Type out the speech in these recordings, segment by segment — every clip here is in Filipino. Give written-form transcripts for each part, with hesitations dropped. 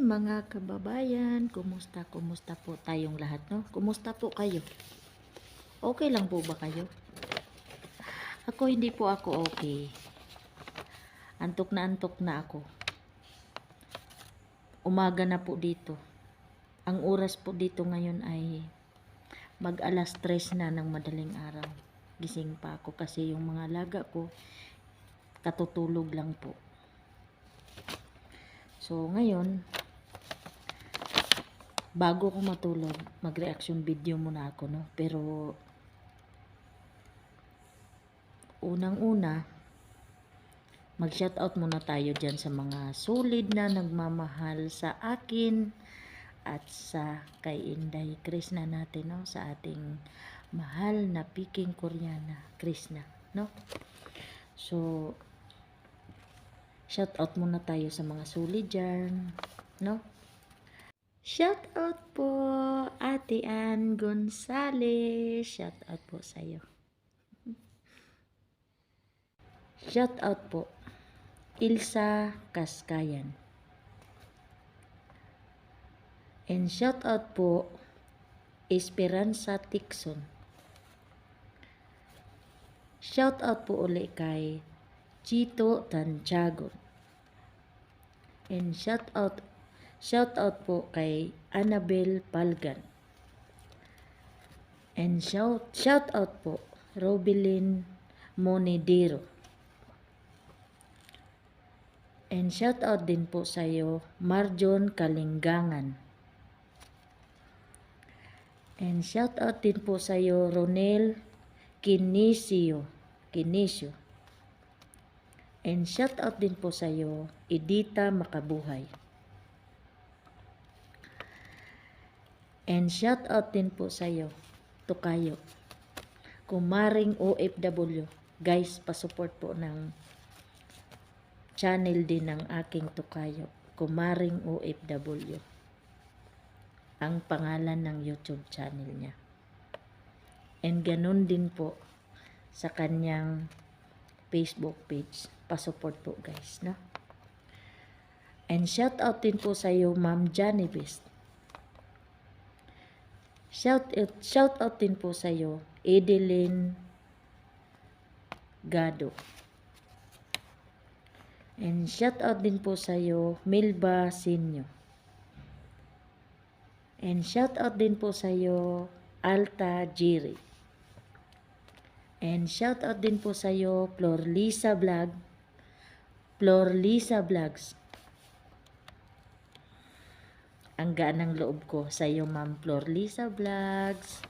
mga kababayan, kumusta po tayong lahat, no? Kumusta po kayo? Okay lang po ba kayo? Ako hindi po ako okay. Antok na ako. Umaga na po dito. Ang oras po dito ngayon ay mag alas 3 na ng madaling araw. Gising pa ako kasi yung mga alaga ko katutulog lang po. So ngayon, bago ko matulog, mag-reaction video muna ako, no? Pero unang-una, mag-shoutout muna tayo dyan sa mga solid na nagmamahal sa akin at sa kay Inday Krishna natin, no? Sa ating mahal na piking Koreana, Krishna, no? So, shoutout muna tayo sa mga solid dyan, no? Shoutout po, Ate Ann Gonzales. Shoutout po sa'yo. Shoutout po, Ilsa Kaskayan. And shoutout po, Esperanza Tikson. Shoutout po uli kay Chito Tanchagon. And shoutout po kay Annabel Palgan. And shoutout po, Robilin Monedero. And shoutout din po sa iyo, Marjon Kalingangan. And shoutout din po sa iyo, Ronel Kinisio. And shoutout din po sa iyo, Edita Makabuhay. And shoutout din po sa iyo, Tukayo. Kumaring OFW. Guys, pasupport po ng channel din ng aking Tukayo. Kumaring OFW. Ang pangalan ng YouTube channel niya. And ganun din po sa kanyang Facebook page. Pasupport po guys, no? And shoutout din po sa iyo, Ma'am Johnny Best. Shoutout din po sa iyo, Edeline Gado. And shoutout din po sa iyo, Milba Sinyo. And shoutout din po sa iyo, Alta Jiri. And shoutout din po sa iyo, Florlisa Vlogs. Ang gaan ng loob ko sa iyo, Ma'am Florlisa Vlogs.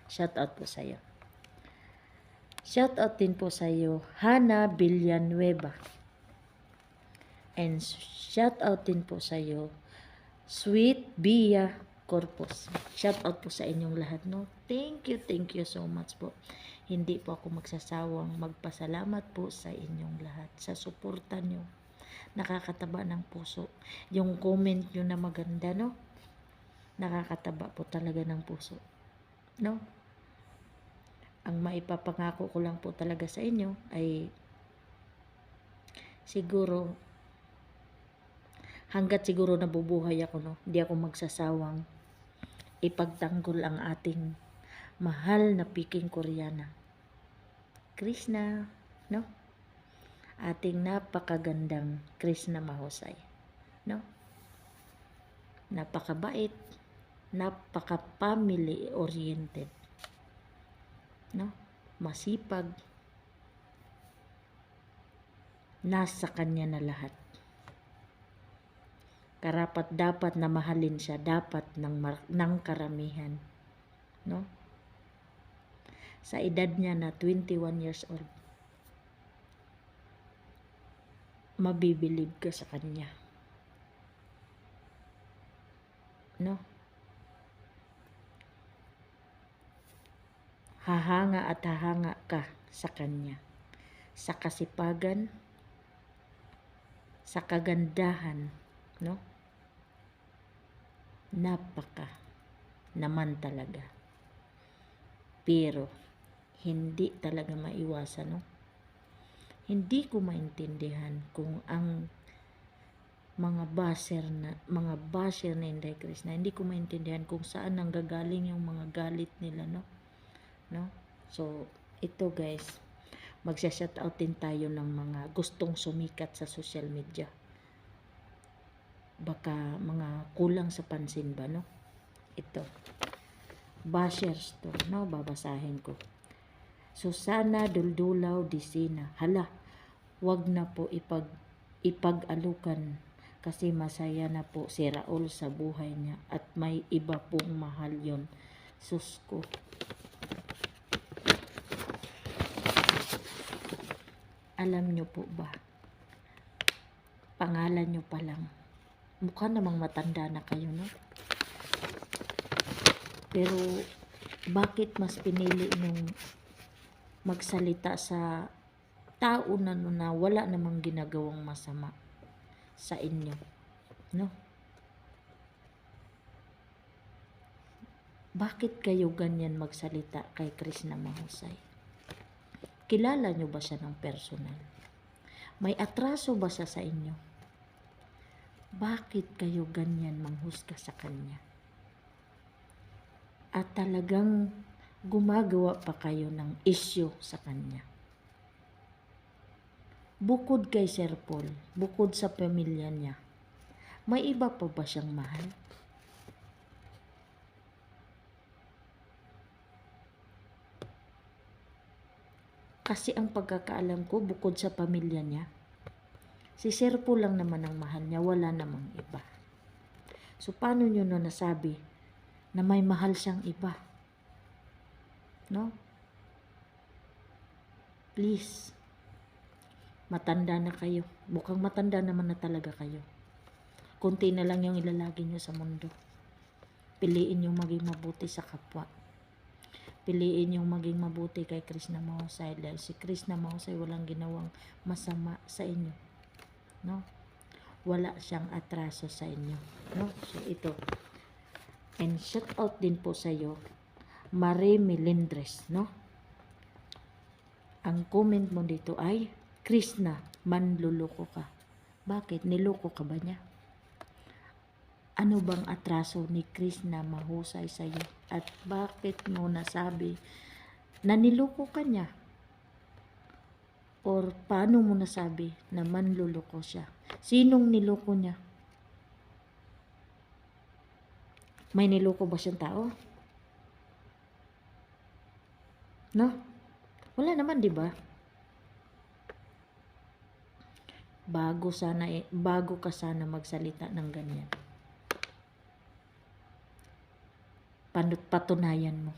Shoutout po sa iyo. Shoutout din po sa iyo, Hana Villanueva. And shoutout din po sa iyo, Sweet Bia Corpus. Shoutout po sa inyong lahat, no? Thank you so much po. Hindi po ako magsasawang magpasalamat po sa inyong lahat sa suporta nyo. Nakakataba ng puso. Yung comment nyo na maganda, no? Nakakataba po talaga ng puso, no? Ang maipapangako ko lang po talaga sa inyo ay siguro hanggat siguro nabubuhay ako, no? Hindi ako magsasawang ipagtanggol ang ating mahal na piking Koreana, Krishna, no? Ating napakagandang Krishna Mahusay, no? Napakabait, napaka-family oriented, no? Masipag, nasa kanya na lahat. Karapat dapat na mahalin siya, dapat ng karamihan, no? Sa edad niya na 21 years old, mabibilib ka sa kanya, no? Hahanga at hahanga ka sa kanya, sa kasipagan, sa kagandahan, no? Napaka naman talaga. Pero hindi talaga maiwasan, no? Hindi ko maintindihan kung ang mga basher na Inday Krishna. Hindi ko maintindihan kung saan nanggagaling yung mga galit nila, no? So, ito guys, magsha-shoutout din tayo ng mga gustong sumikat sa social media. Baka mga kulang sa pansin ba, no? Ito. Bashers to, no? Babasahin ko. Susana Duldulaw Disina. Hala, wag na po ipag-alukan kasi masaya na po si Raul sa buhay niya at may iba pong mahal yon. Sus ko. Alam nyo po ba? Pangalan nyo pa lang. Mukha namang matanda na kayo, no? Pero bakit mas pinili nung magsalita sa tao na wala namang ginagawang masama sa inyo, no? Bakit kayo ganyan magsalita kay Krishna Mahusay? Kilala nyo ba siya ng personal? May atraso ba siya sa inyo? Bakit kayo ganyan manghusga sa kanya? At talagang gumagawa pa kayo ng issue sa kanya. Bukod kay Sir Paul, bukod sa pamilya niya, may iba pa ba siyang mahal? Kasi ang pagkakaalam ko, bukod sa pamilya niya, si Sir Paul lang naman ang mahal niya, wala namang iba. So, paano nyo na nasabi na may mahal siyang iba? No? Please. Matanda na kayo. Mukhang matanda naman na talaga kayo. Kunti na lang yung ilalagi nyo sa mundo. Piliin yung maging mabuti sa kapwa. Piliin yung maging mabuti kay Krishna Mahusay. Dahil si Krishna Mahusay walang ginawang masama sa inyo. No? Wala siyang atraso sa inyo. No? So ito. And shout out din po sa iyo, Marie Melendres. No? Ang comment mo dito ay, Krishna, manluloko ka. Bakit? Niloko ka ba niya? Ano bang atraso ni Krishna Mahusay sa iyo? At bakit mo nasabi na niloko ka niya? Or paano mo nasabi na manluloko siya? Sinong niloko niya? May niloko ba siyang tao? No? Wala naman, di ba? Bago ka sana magsalita ng ganyan. Patunayan mo.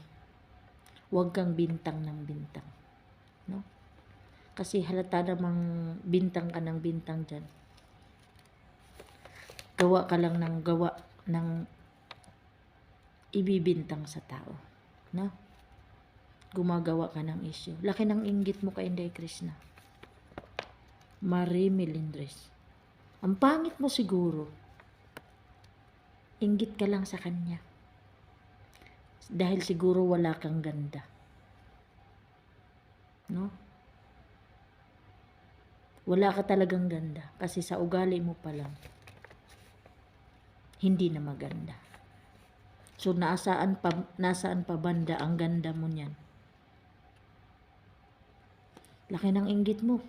Huwag kang bintang ng bintang. No? Kasi halata namang bintang ka ng bintang dyan. Gawa ka lang ng gawa ng ibibintang sa tao. No? Gumagawa ka ng issue. Laki ng inggit mo kay Inday Krishna. Marie Melendres. Ang pangit mo siguro. Inggit ka lang sa kanya. Dahil siguro wala kang ganda. No? Wala ka talagang ganda. Kasi sa ugali mo pa lang, hindi na maganda. So, nasaan pa banda ang ganda mo niyan? Laki ng inggit mo.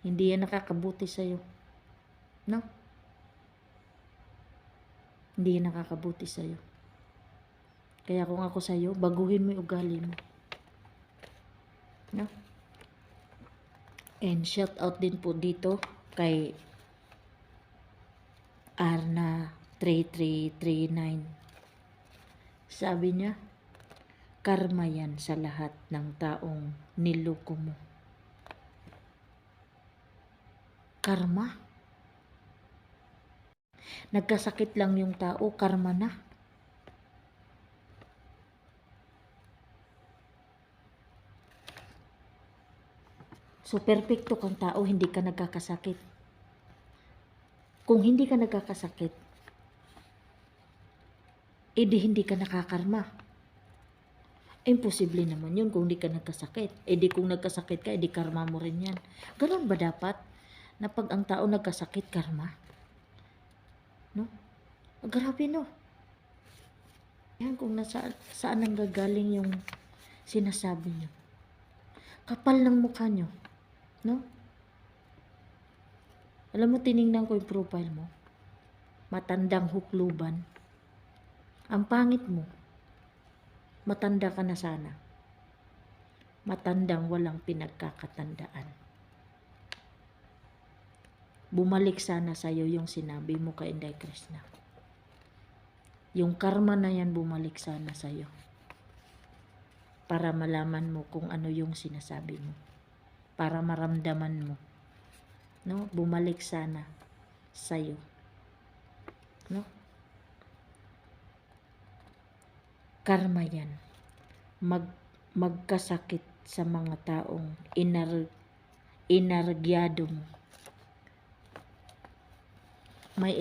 Hindi yan nakakabuti sa'yo. No? Hindi yan nakakabuti sa'yo. Kaya kung ako sa'yo, baguhin mo yung ugali mo. No? And shout out din po dito kay Arna 3339. Sabi niya, karma yan sa lahat ng taong niloko mo. Karma? Nagkasakit lang yung tao, karma na. So, perfecto kang tao, hindi ka nagkakasakit. Kung hindi ka nagkakasakit, edi hindi ka nakakarma. Imposible naman yun kung hindi ka nagkasakit. Edi kung nagkasakit ka, edi karma mo rin yan. Ganun ba dapat? Na pag ang tao nagkasakit, karma. No? Grabe, no? Yan kung saan ang gagaling yung sinasabi nyo. Kapal ng mukha nyo. No? Alam mo, tiningnan ko yung profile mo. Matandang hukluban. Ang pangit mo. Matanda ka na sana. Matandang walang pinagkakatandaan. Bumalik sana sa'yo yung sinabi mo kay Inday Krishna. Yung karma na yan bumalik sana sa'yo. Para malaman mo kung ano yung sinasabi mo. Para maramdaman mo. No? Bumalik sana sa'yo. No? Karma yan. Magkasakit sa mga taong inargyado mo. May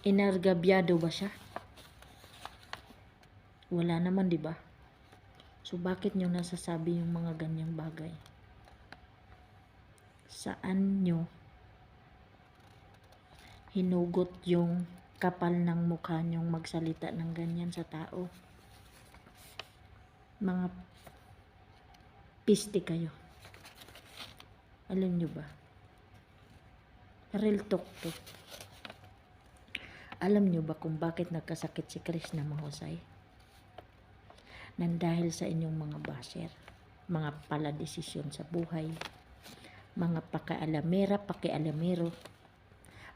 inargabyado ba siya? Wala naman, di ba? So, bakit nyo nasasabi yung mga ganyang bagay? Saan nyo hinugot yung kapal ng mukha nyong magsalita ng ganyan sa tao? Mga piste kayo. Alam nyo ba? Real talk to. Alam nyo ba kung bakit nagkasakit si Krishna Mahusay? Nang dahil sa inyong mga basher, mga paladesisyon sa buhay, mga pakialamero,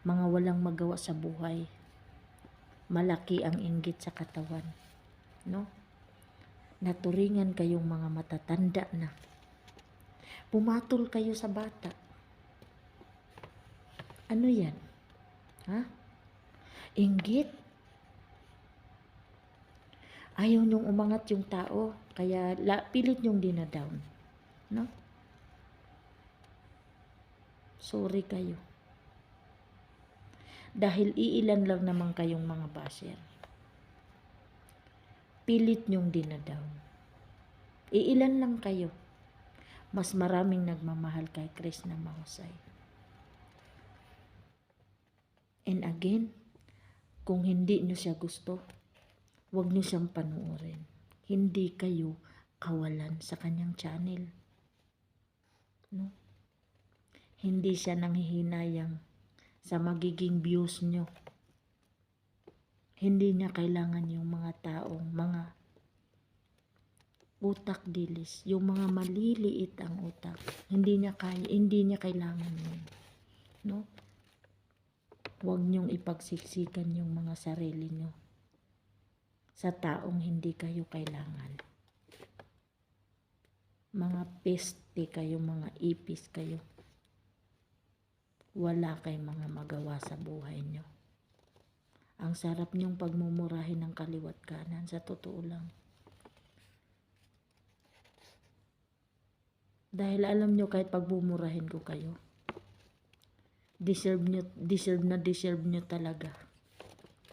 mga walang magawa sa buhay, malaki ang inggit sa katawan, no? Naturingan kayong mga matatanda na. Pumatol kayo sa bata. Ano yan? Ha? Inggit. Ayaw niyong umangat yung tao, kaya pilit niyong dinadown. No? Sorry kayo. Dahil iilan lang naman kayong mga basher. Pilit niyong dinadown. Iilan lang kayo. Mas maraming nagmamahal kay Krishna Mahusay. And again, kung hindi niyo siya gusto, huwag niyo siyang panuorin. Hindi kayo kawalan sa kanyang channel. No? Hindi siya nanghihinayang sa magiging views niyo. Hindi niya kailangan yung mga taong, mga utak dilis, yung mga maliliit ang utak. Hindi niya kailangan yun. No? Huwag niyong ipagsiksikan yung mga sarili niyo sa taong hindi kayo kailangan. Mga peste kayo, mga ipis kayo. Wala kayong mga magawa sa buhay niyo. Ang sarap niyong pagmumurahin ng kaliwat kanan, sa totoo lang. Dahil alam niyo, kahit pagmumurahin ko kayo, deserve niyo talaga.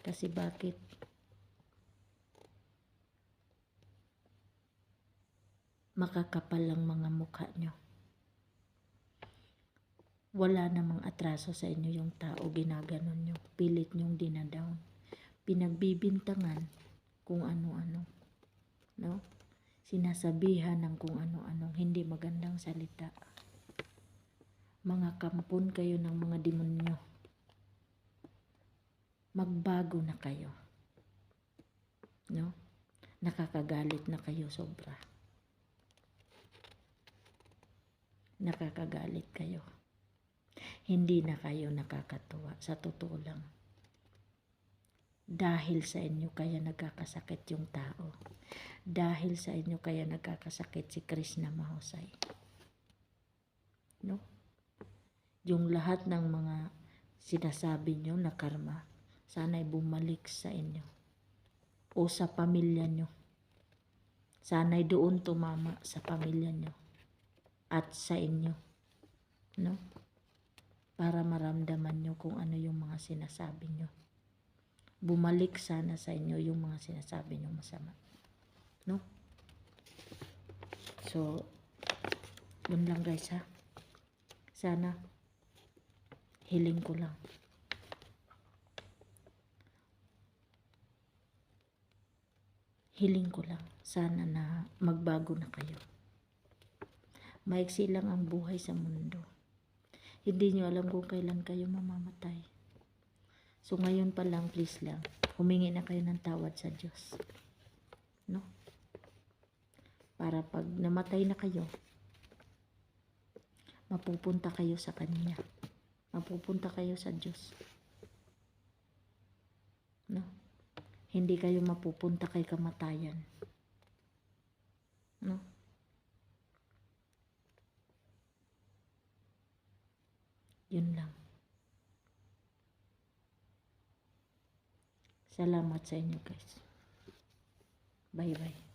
Kasi bakit? Makakapal lang mga mukha nyo. Wala namang atraso sa inyo yung tao, ginaganon nyo. Pilit nyong dinadown. Pinagbibintangan kung ano-ano. No? Sinasabihan ng kung ano-ano. Hindi magandang salita. Mga kampon kayo ng mga demonyo. Magbago na kayo. No? Nakakagalit na kayo sobra. Nakakagalit kayo. Hindi na kayo nakakatuwa, sa totoo lang. Dahil sa inyo kaya nagkakasakit yung tao. Dahil sa inyo kaya nagkakasakit si Krishna Mahusay. No? Yung lahat ng mga sinasabi nyo na karma, sana'y bumalik sa inyo. O sa pamilya nyo. Sana'y doon tumama sa pamilya nyo. At sa inyo. No? Para maramdaman nyo kung ano yung mga sinasabi nyo. Bumalik sana sa inyo yung mga sinasabi nyo masama. No? So, yun lang guys ha. Sana hiling ko lang. Hiling ko lang, sana na magbago na kayo. Maiksi lang ang buhay sa mundo. Hindi nyo alam kung kailan kayo mamamatay. So ngayon pa lang, please lang, humingi na kayo ng tawad sa Diyos. No? Para pag namatay na kayo, mapupunta kayo sa Kanya. Mapupunta kayo sa Diyos. No? Hindi kayo mapupunta kay kamatayan. No? Yun lang. Salamat sa inyo guys. Bye bye.